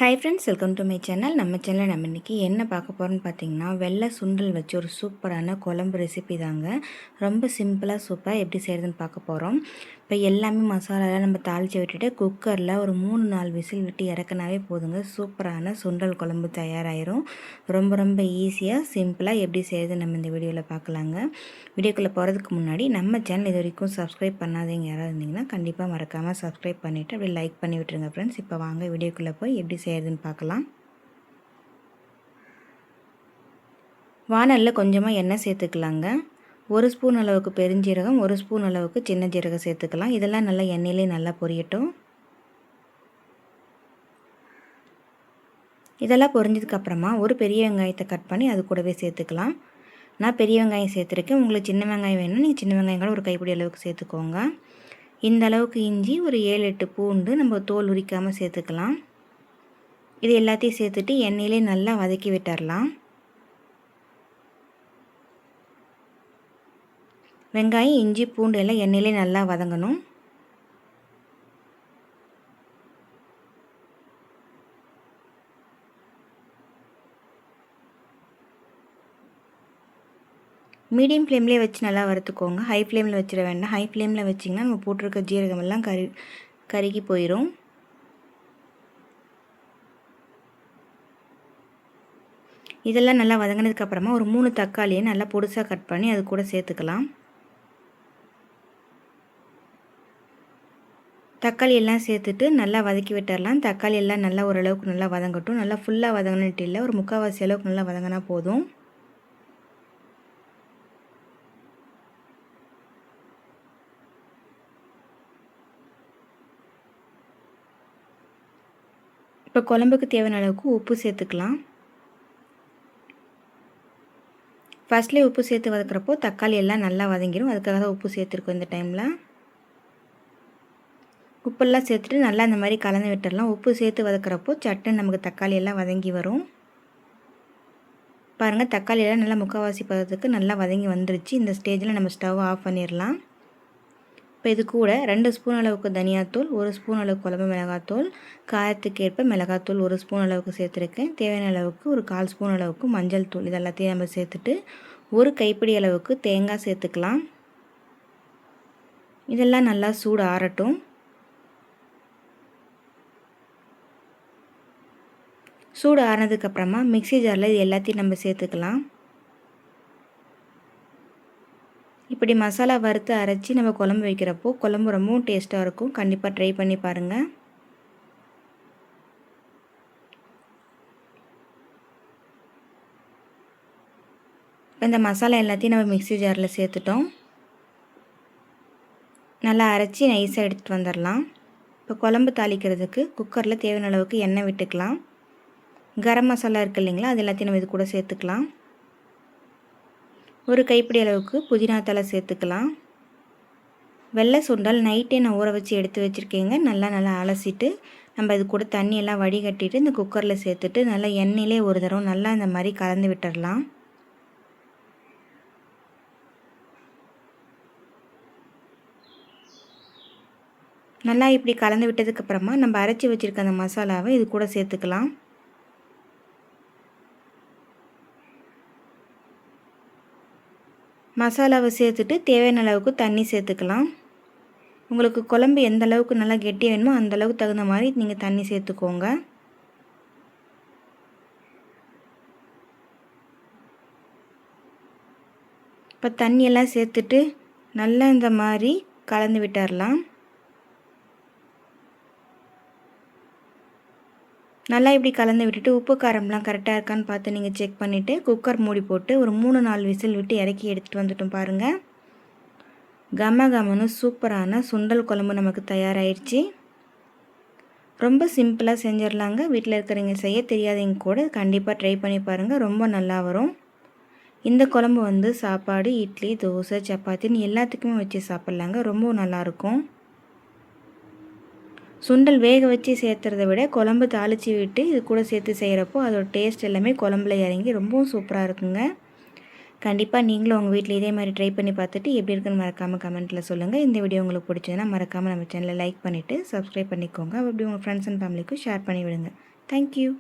Hi friends, welcome to my channel. நம்ம சேனலில் நம்ம இன்றைக்கி என்ன பார்க்க போகிறோன்னு பார்த்தீங்கன்னா, வெள்ளை சுண்டல் வச்சு ஒரு சூப்பரான குழம்பு ரெசிபி தாங்க. ரொம்ப சிம்பிளாக சூப்பராக எப்படி செய்கிறதுன்னு பார்க்க போகிறோம். இப்போ எல்லாமே மசாலாலாம் நம்ம தாளித்து விட்டுட்டு குக்கரில் ஒரு 3-4 விசில் விட்டு இறக்குனாவே போதுங்க. சூப்பரான சுண்டல் குழம்பு தயாராகிரும். ரொம்ப ஈஸியாக சிம்பிளாக எப்படி செய்கிறது நம்ம இந்த வீடியோவில் பார்க்கலாங்க. வீடியோக்குள்ளே போகிறதுக்கு முன்னாடி நம்ம சேனல் இது வரைக்கும் சப்ஸ்கிரைப் பண்ணாதவங்க யாராவது இருந்தீங்கன்னா கண்டிப்பாக மறக்காமல் சப்ஸ்கிரைப் பண்ணிவிட்டு அப்படியே லைக் பண்ணி விட்டுருங்க ஃப்ரெண்ட்ஸ். இப்போ வாங்க வீடியோக்குள்ளே போய் எப்படி செய்கிறதுன்னு பார்க்கலாம். வானலில் கொஞ்சமாக எண்ணெய் சேர்த்துக்கலாங்க. 1 ஸ்பூன் அளவுக்கு பெருஞ்சீரகம், 1 ஸ்பூன் அளவுக்கு சின்ன ஜீரகம் சேர்த்துக்கலாம். இதெல்லாம் நல்லா எண்ணெயிலே நல்லா பொரியட்டும். இதெல்லாம் பொரிஞ்சதுக்கப்புறமா ஒரு பெரிய வெங்காயத்தை கட் பண்ணி அது கூடவே சேர்த்துக்கலாம். நான் பெரிய வெங்காயம் சேர்த்துருக்கேன். உங்களுக்கு சின்ன வெங்காயம் வேணும்னா நீங்கள் சின்ன வெங்காயம் கூட ஒரு கைப்பிடி அளவுக்கு சேர்த்துக்கோங்க. இந்த அளவுக்கு இஞ்சி, ஒரு 7-8 பூண்டு நம்ம தோல் உரிக்காமல் சேர்த்துக்கலாம். இது எல்லாத்தையும் சேர்த்துட்டு எண்ணெயிலே நல்லா வதக்கி விட்டுறலாம். வெங்காயம், இஞ்சி, பூண்டு எல்லாம் எண்ணெயிலே நல்லா வதங்கணும். மீடியம் ஃப்ளேம்லேயே வச்சு நல்லா வறுத்துக்கோங்க. ஹை ஃப்ளேமில் வச்சிட வேண்டாம். ஹை ஃப்ளேமில் வச்சிங்கன்னா நம்ம போட்டிருக்க ஜீரகமெல்லாம் கருகி போயிடும். இதெல்லாம் நல்லா வதங்கினதுக்கப்புறமா ஒரு 3 தக்காளியை நல்லா பொடிசாக கட் பண்ணி அது கூட சேர்த்துக்கலாம். தக்காளி எல்லாம் சேர்த்துட்டு நல்லா வதக்கி விட்டுறலாம். தக்காளி எல்லாம் நல்லா ஓரளவுக்கு நல்லா வதங்கட்டும். நல்லா ஃபுல்லாக வதங்கிட்டு இல்லை, ஒரு 3/4 அளவுக்கு நல்லா வதங்கினா போதும். இப்போ குழம்புக்கு தேவையான அளவுக்கு உப்பு சேர்த்துக்கலாம். ஃபஸ்ட்லேயே உப்பு சேர்த்து வதக்கிறப்போ தக்காளி எல்லாம் நல்லா வதங்கிடும். அதுக்காக தான் உப்பு சேர்த்துருக்கோம். இந்த டைமில் உப்பெல்லாம் சேர்த்துட்டு நல்லா இந்த மாதிரி கலந்து விட்டுடலாம். உப்பு சேர்த்து வதக்கிறப்போ சட்டுன்னு நமக்கு தக்காளி எல்லாம் வதங்கி வரும். பாருங்கள், தக்காளி எல்லாம் நல்லா 3/4 பதத்துக்கு நல்லா வதங்கி வந்துருச்சு. இந்த ஸ்டேஜில் நம்ம ஸ்டவ் ஆஃப் பண்ணிடலாம். இப்போ இது கூட 2 ஸ்பூன் அளவுக்கு தனியாத்தூள், 1 ஸ்பூன் அளவுக்கு குழம்பு மிளகாத்தூள், காரத்துக்கு ஏற்ப மிளகாத்தூள் 1 ஸ்பூன் அளவுக்கு சேர்த்துருக்கேன். தேவையான அளவுக்கு ஒரு 1/4 ஸ்பூன் அளவுக்கு மஞ்சள் தூள், இது எல்லாத்தையும் நம்ம சேர்த்துட்டு ஒரு கைப்பிடி அளவுக்கு தேங்காய் சேர்த்துக்கலாம். இதெல்லாம் நல்லா சூடு ஆறட்டும். சூடு ஆறினதுக்கப்புறமா மிக்ஸி ஜாரில் இது எல்லாத்தையும் நம்ம சேர்த்துக்கலாம். இப்படி மசாலா வறுத்து அரைச்சி நம்ம குழம்பு வைக்கிறப்போ குழம்பு ரொம்பவும் டேஸ்ட்டாக இருக்கும். கண்டிப்பாக ட்ரை பண்ணி பாருங்கள். இந்த மசாலா எல்லாத்தையும் நம்ம மிக்ஸி ஜாரில் சேர்த்துட்டோம். நல்லா அரைச்சி நைஸாக எடுத்துகிட்டு வந்துடலாம். இப்போ குழம்பு தாளிக்கிறதுக்கு குக்கரில் தேவையான அளவுக்கு எண்ணெய் விட்டுக்கலாம். கரம் மசாலா இருக்குது இல்லைங்களா, அது எல்லாத்தையும் நம்ம இது கூட சேர்த்துக்கலாம். ஒரு கைப்பிடி அளவுக்கு புதினா தழை சேர்த்துக்கலாம். வெள்ளை சுண்டல் நைட்டே நான் ஊற வச்சு எடுத்து வச்சுருக்கேங்க. நல்லா அலசிட்டு நம்ம இது கூட தண்ணியெல்லாம் வடிகட்டிட்டு இந்த குக்கரில் சேர்த்துட்டு நல்லா எண்ணெயிலே ஒரு தடவை நல்லா இந்த மாதிரி கலந்து விட்டுடலாம். நல்லா இப்படி கலந்து விட்டதுக்கப்புறமா நம்ம அரைச்சி வச்சுருக்க அந்த மசாலாவை இது கூட சேர்த்துக்கலாம். மசாலாவை சேர்த்துட்டு தேவையான அளவுக்கு தண்ணி சேர்த்துக்கலாம். உங்களுக்கு குழம்பு எந்த அளவுக்கு நல்லா கெட்டியாக வேணுமோ அந்த அளவுக்கு தகுந்த மாதிரி நீங்கள் தண்ணி சேர்த்துக்கோங்க. இப்போ தண்ணியெல்லாம் சேர்த்துட்டு நல்லா இந்த மாதிரி கலந்து விட்டுறலாம். நல்லா இப்படி கலந்து விட்டுட்டு உப்பு காரம்லாம் கரெக்டாக இருக்கான்னு பார்த்து நீங்கள் செக் பண்ணிவிட்டு குக்கர் மூடி போட்டு ஒரு 3-4 விசில் விட்டு இறக்கி எடுத்துகிட்டு வந்துட்டோம். பாருங்கள், கமகமனு சூப்பரான சுண்டல் குழம்பு நமக்கு தயாராகிடுச்சு. ரொம்ப சிம்பிளாக செஞ்சிடலாங்க. வீட்டில் இருக்கிறவங்க செய்ய தெரியாதவங்க கூட கண்டிப்பாக ட்ரை பண்ணி பாருங்கள். ரொம்ப நல்லா வரும். இந்த குழம்பு சாப்பாடு, இட்லி, தோசை, சப்பாத்தின்னு எல்லாத்துக்குமே வச்சு சாப்பிட்லாங்க. ரொம்ப நல்லாயிருக்கும். சுண்டல் வேக வச்சு சேர்த்துறத விட குழம்பு தாளித்து விட்டு இது கூட சேர்த்து செய்கிறப்போ அதோட டேஸ்ட் எல்லாமே குழம்புல இறங்கி ரொம்பவும் சூப்பராக இருக்குங்க. கண்டிப்பாக நீங்களும் உங்கள் வீட்டில் இதே மாதிரி ட்ரை பண்ணி பார்த்துட்டு எப்படி இருக்குன்னு மறக்காமல் கமெண்ட்டில் சொல்லுங்கள். இந்த வீடியோ உங்களுக்கு பிடிச்சதுன்னா மறக்காமல் நம்ம சேனலை லைக் பண்ணிவிட்டு சப்ஸ்கிரைப் பண்ணிக்கோங்க. அப்படி உங்கள் ஃப்ரெண்ட்ஸ் அண்ட் ஃபேமிலிக்கும் ஷேர் பண்ணி விடுங்க. தேங்க்யூ.